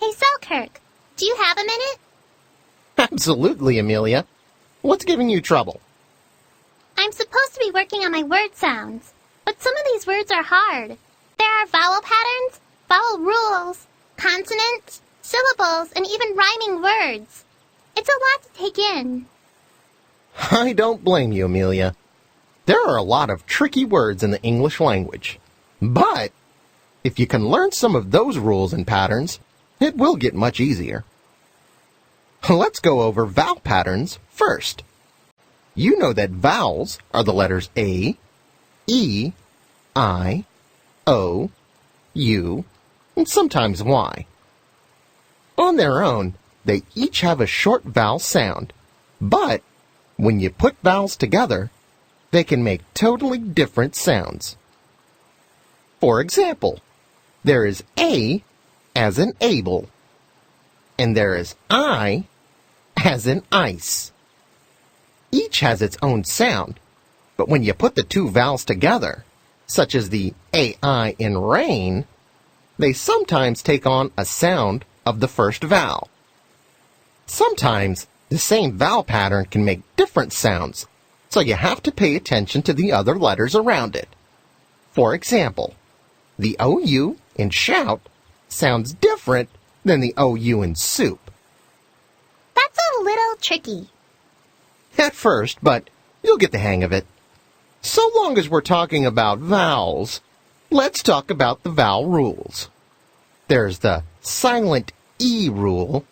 Hey, Selkirk, do you have a minute? Absolutely, Amelia. What's giving you trouble? I'm supposed to be working on my word sounds, but some of these words are hard. There are vowel patterns, vowel rules, consonants, syllables, and even rhyming words. It's a lot to take in. I don't blame you, Amelia. There are a lot of tricky words in the English language. But if you can learn some of those rules and patterns, it will get much easier. Let's go over vowel patterns first. You know that vowels are the letters A, E, I, O, U, and sometimes Y. On their own, they each have a short vowel sound, but when you put vowels together, they can make totally different sounds. For example, there is A as in able, and there is I as in ice. Each has its own sound, but when you put the two vowels together, such as the AI in rain, they sometimes take on a sound of the first vowel. Sometimes the same vowel pattern can make different sounds, so you have to pay attention to the other letters around it. For example, the OU in shout sounds different than the OU in soup. That's a little tricky. At first, but you'll get the hang of it. So long as we're talking about vowels, let's talk about the vowel rules. There's the silent E rule.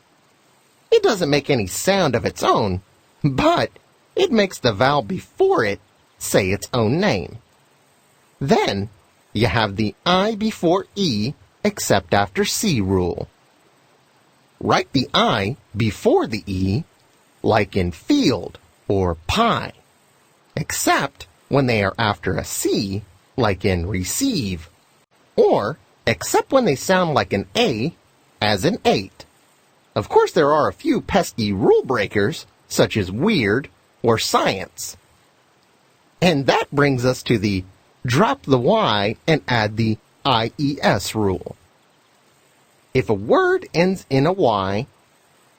It doesn't make any sound of its own, but it makes the vowel before it say its own name. Then you have the I before E except after C rule. Write the I before the E like in field or pie, except when they are after a C like in receive, or except when they sound like an A as in 8. Of course, there are a few pesky rule breakers, such as weird or science. And that brings us to the drop the Y and add the IES rule. If a word ends in a Y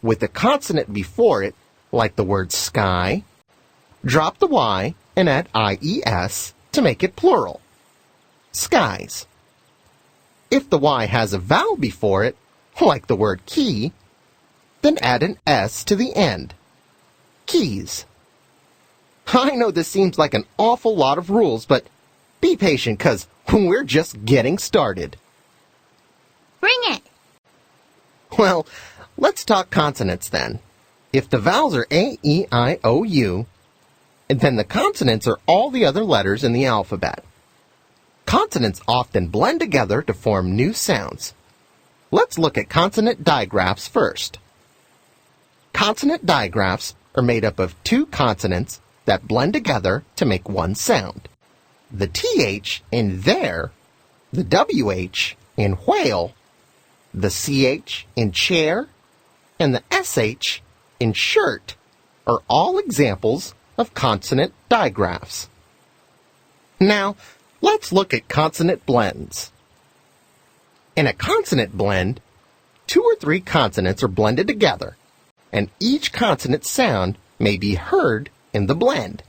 with a consonant before it, like the word sky, drop the Y and add IES to make it plural. Skies. If the Y has a vowel before it, like the word key, then add an S to the end. Keys. I know this seems like an awful lot of rules, but be patient, 'cause we're just getting started. Bring it. Well, let's talk consonants then. If the vowels are A, E, I, O, U, then the consonants are all the other letters in the alphabet. Consonants often blend together to form new sounds. Let's look at consonant digraphs first. Consonant digraphs are made up of two consonants that blend together to make one sound. The TH in there, the WH in whale, the CH in chair, and the SH in shirt are all examples of consonant digraphs. Now, let's look at consonant blends. In a consonant blend, 2 or 3 consonants are blended together, and each consonant sound may be heard in the blend.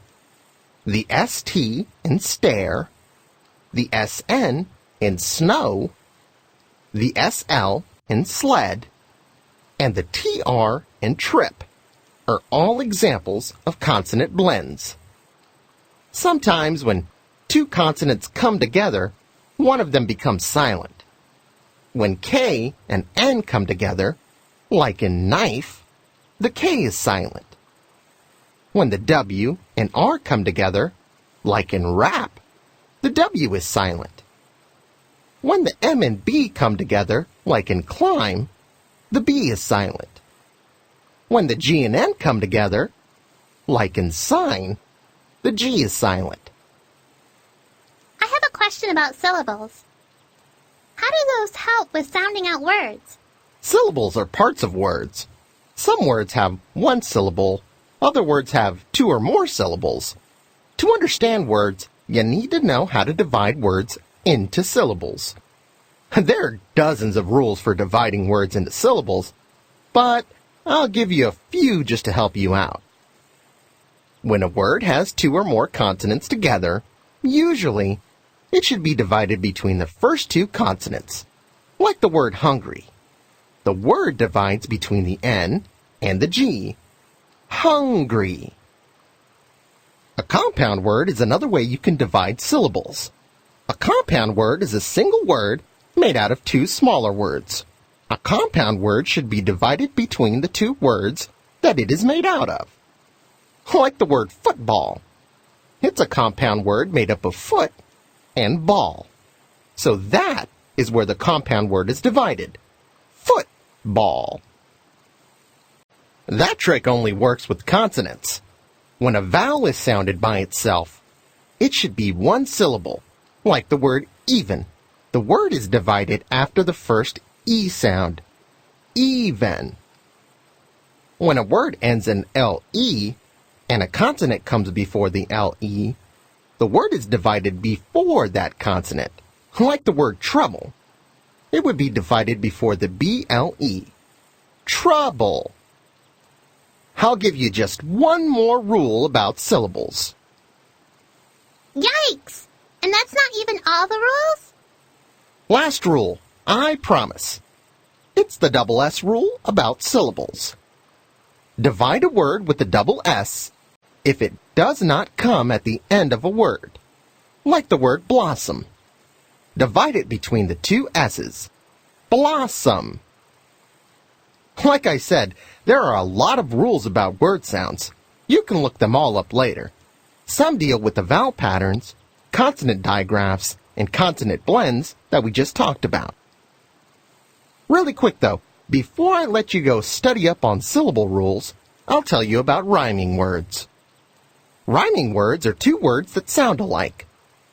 The ST in stare, the SN in snow, the SL in sled, and the TR in trip are all examples of consonant blends. Sometimes when 2 consonants come together, one of them becomes silent. When K and N come together, like in knife, the K is silent. When the W and R come together, like in wrap, the W is silent. When the M and B come together, like in climb, the B is silent. When the G and N come together, like in sign, the G is silent. I have a question about syllables. How do those help with sounding out words? Syllables are parts of words. Some words have 1 syllable, other words have 2 or more syllables. To understand words, you need to know how to divide words into syllables. There are dozens of rules for dividing words into syllables, but I'll give you a few just to help you out. When a word has two or more consonants together, usually it should be divided between the first two consonants, like the word hungry. The word divides between the N and the G. Hungry. A compound word is another way you can divide syllables. A compound word is a single word made out of two smaller words. A compound word should be divided between the two words that it is made out of. Like the word football. It's a compound word made up of foot and ball. So that is where the compound word is divided. Football. That trick only works with consonants. When a vowel is sounded by itself, it should be one syllable, like the word even. The word is divided after the first E sound. Even. When a word ends in LE and a consonant comes before the LE, the word is divided before that consonant, like the word trouble. It would be divided before the BLE. Trouble. I'll give you just one more rule about syllables. Yikes! And that's not even all the rules? Last rule, I promise. It's the double S rule about syllables. Divide a word with the double S if it does not come at the end of a word, like the word blossom. Divide it between the two S's. Blossom. Like I said, there are a lot of rules about word sounds. You can look them all up later. Some deal with the vowel patterns, consonant digraphs, and consonant blends that we just talked about. Really quick though, before I let you go study up on syllable rules, I'll tell you about rhyming words. Rhyming words are two words that sound alike.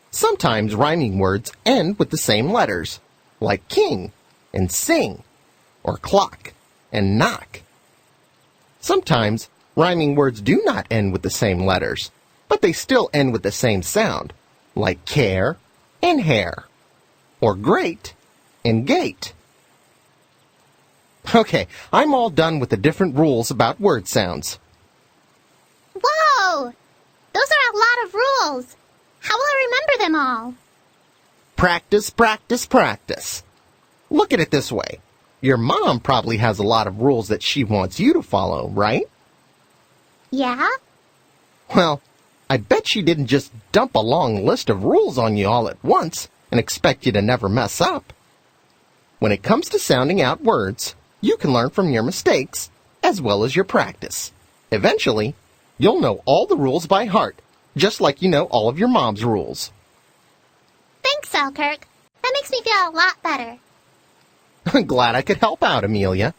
Sometimes rhyming words end with the same letters, like king and sing, or clock and knock. Sometimes rhyming words do not end with the same letters, but they still end with the same sound, like care and hair, or great and gate. Okay, I'm all done with the different rules about word sounds. Whoa! Those are a lot of rules. How will I remember them all? Practice, practice, practice. Look at it this way. Your mom probably has a lot of rules that she wants you to follow, right? Yeah? Well, I bet she didn't just dump a long list of rules on you all at once and expect you to never mess up. When it comes to sounding out words, you can learn from your mistakes as well as your practice. Eventually, you'll know all the rules by heart, just like you know all of your mom's rules. Thanks, Selkirk. That makes me feel a lot better. I'm glad I could help out, Amelia.